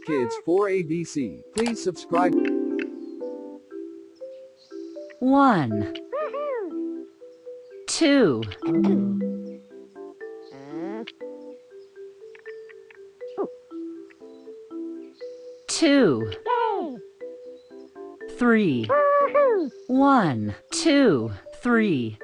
Loolookids for ABC. Please subscribe. 1 2 2 3 1 2 3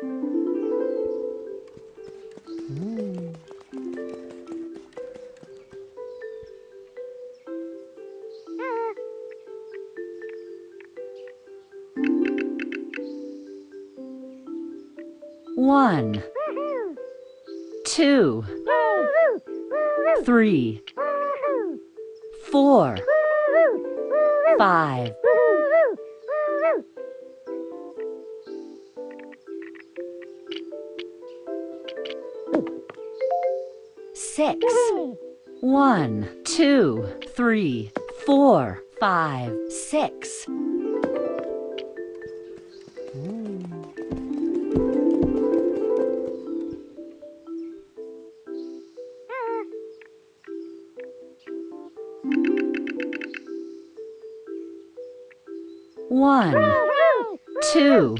1 2 3 4 5 6 1 2 3 4 5 6 1 2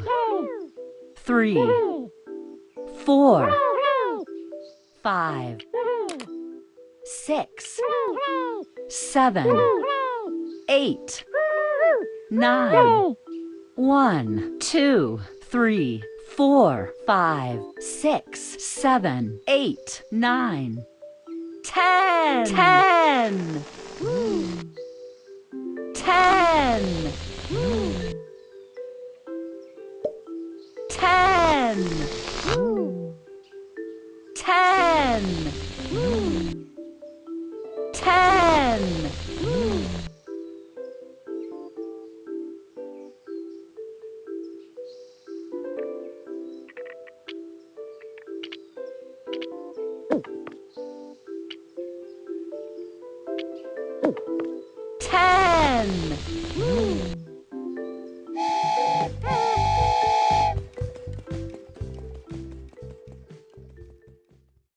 3 4 5 6 7 8 9 1 2 3 4 5 6 7 8 9 10 10 10 10 10